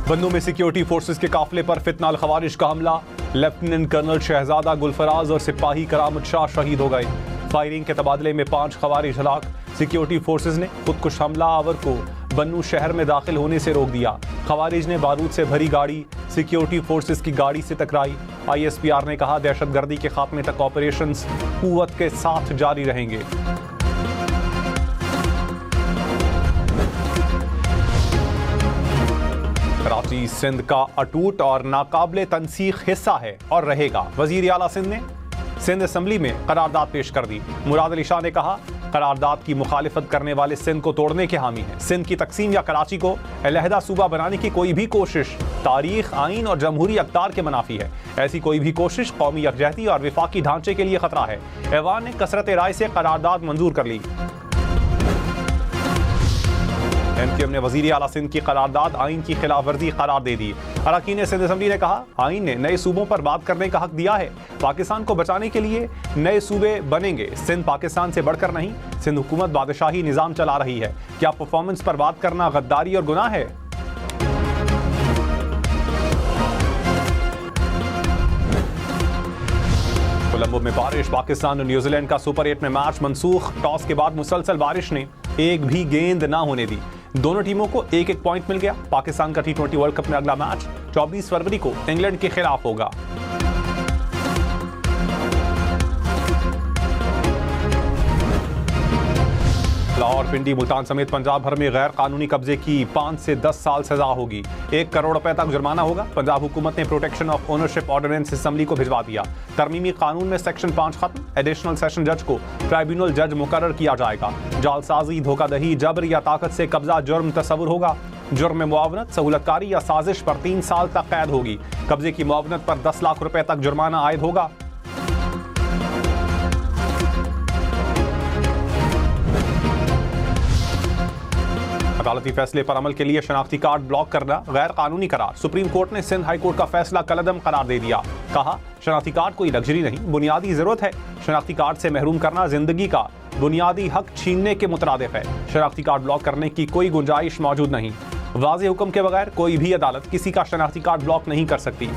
बन्नू में security forces के काफिले पर फितना खवारिश का हमला। लेफ्टिनेंट कर्नल शहजादा गुलफराज और सिपाही करामत शाह शहीद हो गए। फायरिंग के तबादले में 5 खवारिश हलाक। सिक्योरिटी फोर्सेस ने खुदकुश हमला आवर को बन्नू शहर में दाखिल होने से रोक दिया। खवारिज ने बारूद से भरी गाड़ी सिक्योरिटी फोर्सेस की गाड़ी से टकराई। ISPR ने कहा दहशतगर्दी के खात्मे तक ऑपरेशंस कुव्वत के साथ जारी रहेंगे। कराची सिंध का अटूट और नाकाबिले तनसीख हिस्सा है और रहेगा। वजीर आला सिंध ने सिंध असम्बली में करारदाद पेश कर दी। मुराद अली शाह ने कहा करारदाद की मुखालिफत करने वाले सिंध को तोड़ने के हामी हैं। सिंध की तकसीम या कराची को अलहदा सूबा बनाने की कोई भी कोशिश तारीख, आइन और जमहूरी अख्तार के मुनाफी है। ऐसी कोई भी कोशिश कौमी यकजहती और विफाकी ढांचे के लिए खतरा है। ऐवान ने कसरत राय से करारदाद मंजूर कर ली। MQM ने वजीर आला सिंध की करारदाद आइन की खिलाफ वर्जी करार दे दी। अरकान सिंध असम्बली ने कहा आइन ने नए सूबों पर बात करने का हक दिया है। पाकिस्तान को बचाने के लिए नए सूबे बनेंगे। सिंध पाकिस्तान से बढ़कर नहीं। सिंध हुकूमत बादशाही निजाम चला रही है। क्या परफॉर्मेंस पर बात करना गद्दारी और गुनाह है? कोलंबो में बारिश। पाकिस्तान और न्यूजीलैंड का सुपर 8 में मैच मंसूख। टॉस के बाद मुसलसल बारिश ने एक भी गेंद ना होने दी। दोनों टीमों को एक एक पॉइंट मिल गया। पाकिस्तान का T20 वर्ल्ड कप में अगला मैच 24 फरवरी को इंग्लैंड के खिलाफ होगा। लाहौर, पिंडी, मुल्तान समेत पंजाब भर में गैर कानूनी कब्जे की 5 से 10 साल सजा होगी। 1 करोड़ रुपए तक जुर्माना होगा। पंजाब हुकूमत ने protection of ownership ordinance assembly को भिजवा दिया। तरमीमी कानून में सेक्शन 5 खत्म। एडिशनल सेशन जज को ट्राइब्यूनल जज मुकर्रर किया जाएगा। जालसाजी, धोखाधड़ी, जबर या ताकत से कब्जा जुर्म तस्वुर होगा। जुर्म में मुआवनत, सहूलतकारी या साजिश पर 3 साल तक कैद होगी। कब्जे की मुआवनत पर 10 लाख रुपए तक जुर्माना आयद होगा। अदालती फैसले पर अमल के लिए शनाख्ती कार्ड ब्लॉक करना गैर कानूनी करार। सुप्रीम कोर्ट ने सिंध हाई कोर्ट का फैसला कलअदम करार दे दिया। कहा शनाख्ती कार्ड कोई लग्जरी नहीं, बुनियादी जरूरत है। शनाख्ती कार्ड से महरूम करना जिंदगी का बुनियादी हक छीनने के मुतरादिफ है। शनाख्ती कार्ड ब्लॉक करने की कोई गुंजाइश मौजूद नहीं। वाज़ेह हुक्म के बगैर कोई भी अदालत किसी का शनाख्ती कार्ड ब्लॉक नहीं कर सकती।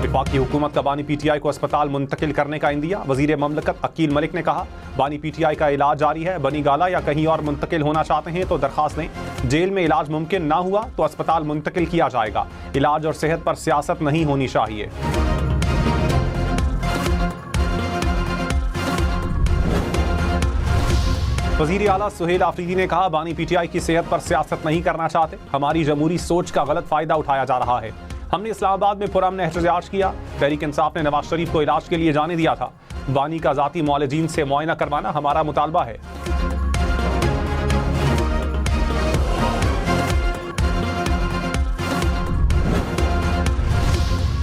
वफाकी हुकूमत का बानी PTI को अस्पताल मुंतकिल करने का इंदिया। वजीर ममलकत अकील मलिक ने कहा बानी PTI का इलाज जारी है। बनी गाला या कहीं और मुंतकिल होना चाहते हैं तो दरखास्त दें। जेल में इलाज मुमकिन ना हुआ तो अस्पताल मुंतकिल किया जाएगा। इलाज और सेहत पर सियासत नहीं होनी चाहिए। वजीर आला सुहेल आफरीदी ने कहा बानी PTI की सेहत पर सियासत नहीं करना चाहते। हमारी जमहूरी सोच का गलत फायदा उठाया जा रहा है। हमने इस्लामाबाद में पुरअमन एहतजाज किया। तहरीक इंसाफ ने नवाज शरीफ को इलाज के लिए जाने दिया था। बानी का जाती मुआलिजीन से मुआयना करवाना हमारा मुतालबा है।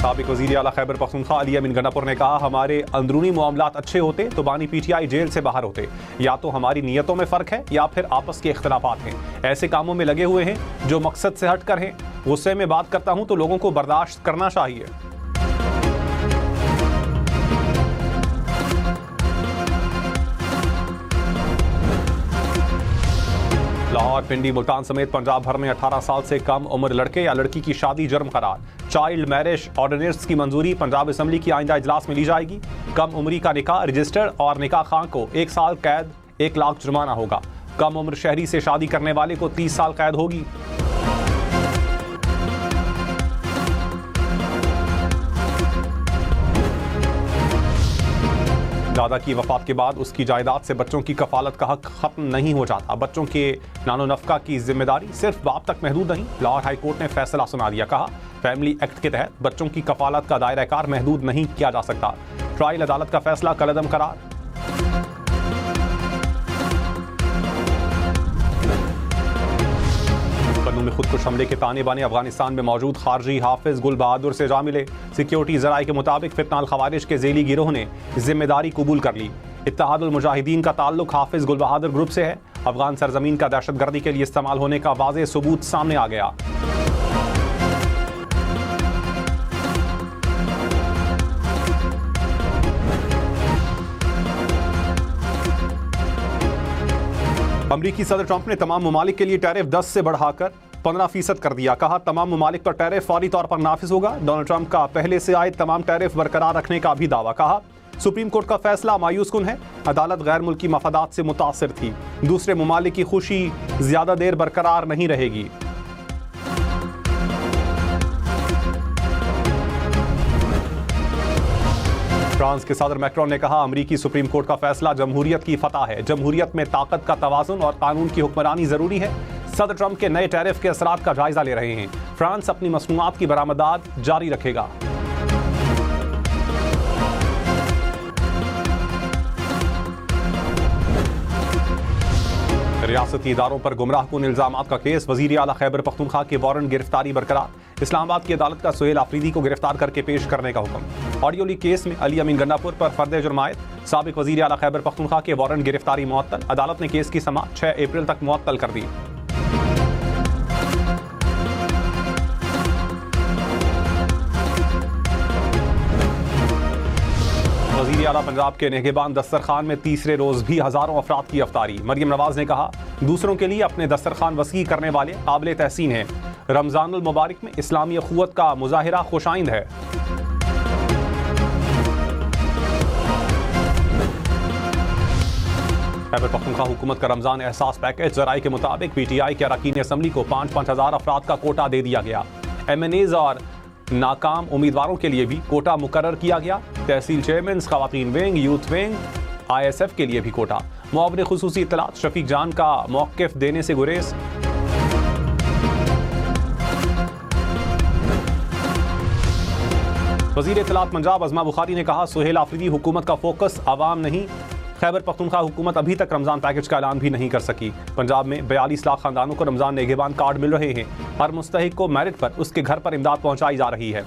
साबिक वज़ीर आला खैबर पख्तूनख्वा अली अमीन गन्नापुर ने कहा हमारे अंदरूनी मामलात अच्छे होते तो बानी PTI जेल से बाहर होते। या तो हमारी नीयतों में फ़र्क है या फिर आपस के इख्तलाफात हैं। ऐसे कामों में लगे हुए हैं जो मकसद से हट कर हैं। गुस्से में बात करता हूं तो लोगों को बर्दाश्त करना चाहिए। लाहौर, पिंडी, मुल्तान समेत पंजाब भर में 18 साल से कम उम्र लड़के या लड़की की शादी जुर्म करार। चाइल्ड मैरिज ऑर्डिनेंस की मंजूरी पंजाब असम्बली की आइंदा इजलास में ली जाएगी। कम उम्री का निकाह रजिस्टर्ड और निकाह खां को 1 साल कैद 1 लाख जुर्माना होगा। कम उम्र शहरी से शादी करने वाले को 30 साल कैद होगी। दादा की वफात के बाद उसकी जायदाद से बच्चों की कफालत का हक खत्म नहीं हो जाता। बच्चों के नानो नफका की जिम्मेदारी सिर्फ बाप तक महदूद नहीं। लाहौर हाई कोर्ट ने फैसला सुना दिया। कहा फैमिली एक्ट के तहत बच्चों की कफालत का दायरा कार महदूद नहीं किया जा सकता। ट्रायल अदालत का फैसला कलअदम करार। बन्नू में खुदकुश हमले के ताने बाने अफगानिस्तान में मौजूद खारजी हाफिज गुल बहादुर से जा मिले। सिक्योरिटी जराये के मुताबिक फितना खवारिज के जेली गिरोह ने जिम्मेदारी कबूल कर ली। इत्तेहादुल मुजाहिदीन का ताल्लुक हाफिज गुल बहादुर ग्रुप से है। अफगान सरजमीन का दहशतगर्दी के लिए इस्तेमाल होने का वाज़ेह सबूत सामने आ गया। अमरीकी सदर ट्रंप ने तमाम ममालिक के लिए टैरिफ 10 से बढ़ाकर 15% कर दिया। कहा तमाम ममालिक पर टैरिफ फौरी तौर पर नाफिज होगा। डोनाल्ड ट्रंप का पहले से आए तमाम टैरिफ बरकरार रखने का भी दावा। कहा सुप्रीम कोर्ट का फैसला मायूस कुन है। अदालत गैर मुल्की मफादात से मुतासिर थी। दूसरे ममालिक की खुशी ज्यादा देर बरकरार नहीं रहेगी। फ्रांस के सदर मैक्रोन ने कहा अमरीकी सुप्रीम कोर्ट का फैसला जमहूरियत की फतह है। जमहूरियत में ताकत का तवाजुन और कानून की हुक्मरानी जरूरी है। सदर ट्रंप के नए टैरिफ के असरात का जायजा ले रहे हैं। फ्रांस अपनी मसनूआत की बरामदात जारी रखेगा। रियासती इदारों पर गुमराहकुन इल्जामात का केस। वजीर आला खैबर पख्तूनख्वा के वारंट गिरफ्तारी बरकरार। इस्लामाबाद की अदालत का सुहेल आफरीदी को गिरफ्तार करके पेश करने का हुक्म। ऑडियो लीक केस में अली अमीन गन्नापुर पर फर्द जुर्मायत। साबिक वजीर आला खैबर पख्तूनख्वा के वारंट गिरफ्तारी मुअत्तल। अदालत ने केस की समाअत 6 अप्रैल तक मुअत्तल कर दी। वज़ीर आला पंजाब के निगहबान दस्तरखान में तीसरे रोज भी हजारों अफराद की अफ्तारी। मरियम नवाज ने कहा दूसरों के लिए अपने दस्तरखान वसी करने वाले काबिल तहसीन हैं। रमजानुल मुबारक में इस्लामी अखुवत का मुजाहिरा खुशाइंद है। खैबर पख्तूनख्वा हुकूमत का रमजान एहसास पैकेज। जराये के मुताबिक PTI के अरकान असम्बली को 5-5 हजार अफराद का कोटा दे दिया गया। MNAs और नाकाम उम्मीदवारों के लिए भी कोटा मुकर्रर किया गया। तहसील चेयरमैन, खवातीन विंग, यूथ विंग, ISF के लिए भी कोटा। मुआवने खुसूसी इत्तलात शफीक जान का मौक़िफ़ देने से गुरेज। वज़ीर इत्तलात पंजाब अज़मा बुखारी ने कहा सुहेल आफरीदी हुकूमत का फोकस आवाम नहीं। खैबर पख्तूनख्वा हुकूमत अभी तक रमजान पैकेज का ऐलान भी नहीं कर सकी। पंजाब में 42 लाख खानदानों को रमजान निगहबान कार्ड मिल रहे हैं। हर मुस्तहिक को मेरिट पर उसके घर पर इमदाद पहुंचाई जा रही है।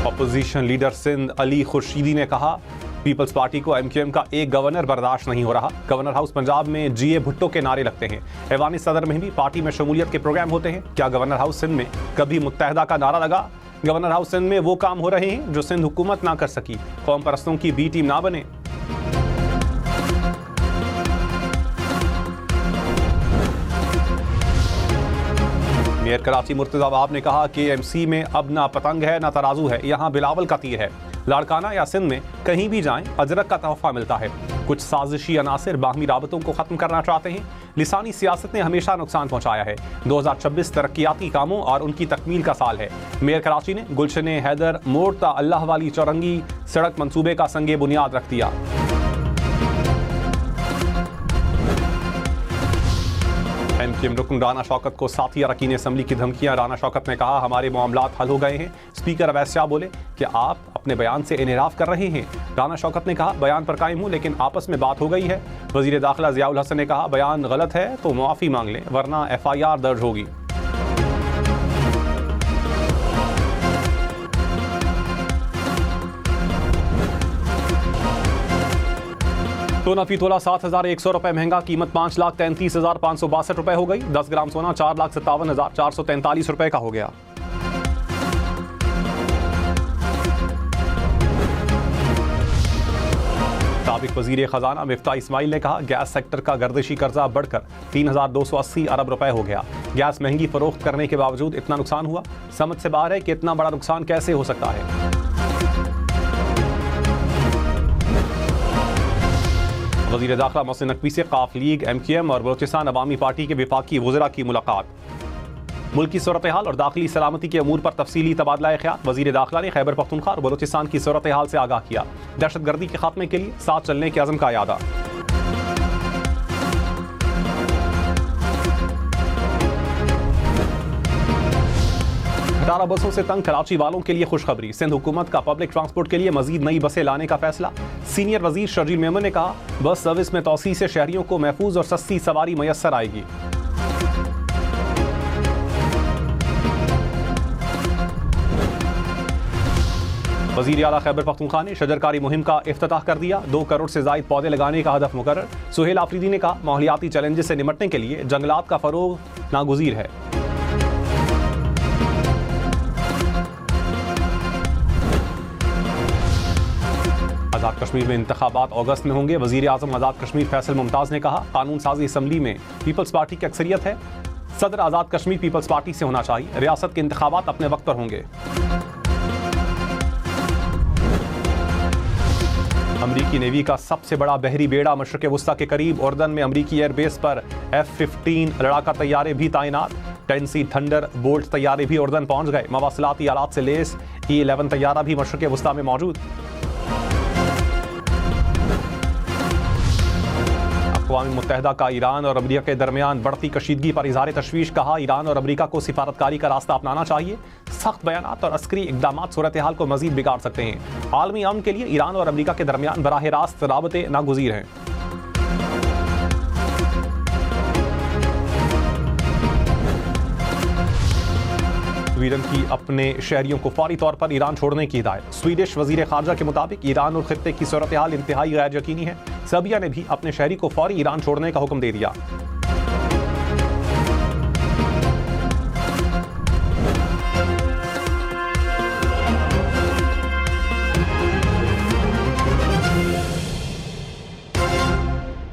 अपोजिशन लीडर सिंध अली खुर्शीदी ने कहा पीपल्स पार्टी को MQM का एक गवर्नर बर्दाश्त नहीं हो रहा। गवर्नर हाउस पंजाब में GA भुट्टो के नारे लगते हैं। ऐवान सदर में भी पार्टी में शमूलियत के प्रोग्राम होते हैं। क्या गवर्नर हाउस सिंध में कभी मुत्तहदा का नारा लगा? गवर्नर हाउस सिंध में वो काम हो रहे हैं जो सिंध हुकूमत ना कर सकी। कौम परस्तों की B टीम ना बने। मेयर कराची मुर्तज़ा वहाब ने कहा KMC में अब ना पतंग है ना तराजू है, यहाँ बिलावल का तीर है। लाड़काना या सिंध में कहीं भी जाएं अजरक का तोहफा मिलता है। कुछ साजिशी अनासिर बाहमी राबतों को ख़त्म करना चाहते हैं। लिसानी सियासत ने हमेशा नुकसान पहुंचाया है। 2026 तरक्याती कामों और उनकी तकमील का साल है। मेयर कराची ने गुलशन हैदर मोड़ ता अल्लाह वाली चौरंगी सड़क मंसूबे का संगे बुनियाद रख दिया। MQM रुकन राना शौकत को साथी अरकान असम्बली की धमकियां। राना शौकत ने कहा हमारे मामलात हल हो गए हैं। स्पीकर अवैस शाह बोले कि आप अपने बयान से इनहराफ कर रहे हैं। राना शौकत ने कहा बयान पर कायम हूं लेकिन आपस में बात हो गई है। वजीर दाखिला ज़ियाउल हसन ने कहा बयान गलत है तो मुआफ़ी मांग लें वरना FIR दर्ज होगी। सोना फी तोला 7,100 रुपए महंगा। कीमत 5,33,562 रुपए हो गई। 10 ग्राम सोना 4,57,443 रुपए का हो गया। साबिक वजीर खजाना मिफ्ता इस्माइल ने कहा गैस सेक्टर का गर्दिशी कर्जा बढ़कर 3,280 अरब रुपए हो गया। गैस महंगी फरोख्त करने के बावजूद इतना नुकसान हुआ। समझ से बाहर है कि इतना बड़ा नुकसान कैसे हो सकता है। वज़ीर दाखिला मोहसिन नकवी से काफ लीग, MQM और बलोचिस्तान अवामी पार्टी के वफाकी वज़रा की मुलाकात। मुल्क की सूरत हाल और दाखिली सलामती के अमूर पर तफसीली तबादला ख्याल। वज़ीर दाखिला ने खैबर पख्तूनख्वा और बलोचिस्तान की सूरत हाल से आगाह किया। दहशतगर्दी के खात्मे के लिए साथ चलने के अज़म का यादा। 18 बसों से तंग कराची वालों के लिए खुशखबरी। सिंध हुकूमत का पब्लिक ट्रांसपोर्ट के लिए मजीद नई बसें लाने का फैसला। सीनियर वजीर शर्जील मेमन ने कहा बस सर्विस में तौसी से शहरियों को महफूज और सस्ती सवारी मैसर आएगी। वज़ीर आला खैबर पख्तूनख्वा ने शजरकारी मुहिम का इफ्तिताह कर दिया। 2 करोड़ से ज़ायद पौधे लगाने का हदफ मुकर्रर। सुहेल आफरीदी ने कहा माहौलियाती चैलेंजेस से निपटने के लिए जंगलात का फरोग नागुज़ीर है। आज़ाद कश्मीर में इंतखाबात अगस्त में होंगे। वज़ीर आज़म आज़ाद कश्मीर फैसल मुमताज़ ने कहा, कानून साजी असम्बली में पीपल्स पार्टी की अक्सरियत है। सदर आज़ाद कश्मीर पीपल्स पार्टी से होना चाहिए। रियासत के इंतखाबात अपने वक्त पर होंगे। अमरीकी नेवी का सबसे बड़ा बहरी बेड़ा मशरक़ वुस्ता के करीब। उर्दन में अमरीकी एयरबेस पर F-15 लड़ाका तैयारे भी तैनात। 10C थंडर बोल्ट तैयारे भी उर्दन पहुंच गए। मवासिलाती आलात से लेस E-11 तैयारा भी मशरक़ वुस्ता में मौजूद। अक़वाम मुत्तहिदा का ईरान और अमरीका के दरमियान बढ़ती कशीदगी पर इज़हार तशवीश। कहा, ईरान और अमरीका को सिफारतकारी का रास्ता अपनाना चाहिए। सख्त बयानात और अस्करी इक़दामात सूरत हाल को मज़ीद बिगाड़ सकते हैं। आलमी अमन के लिए ईरान और अमरीका के दरमियान बराह रास्त राबते नागुज़ीर हैं। स्वीडन की अपने शहरियों को फौरी तौर पर ईरान छोड़ने की हिदायत। स्वीडिश वज़ीर ख़ारजा के मुताबिक ईरान और खित्ते की सूरत हाल इंतहाई गैर यकीनी है। सर्बिया ने भी अपने शहरी को फौरी ईरान छोड़ने का हुक्म दे दिया।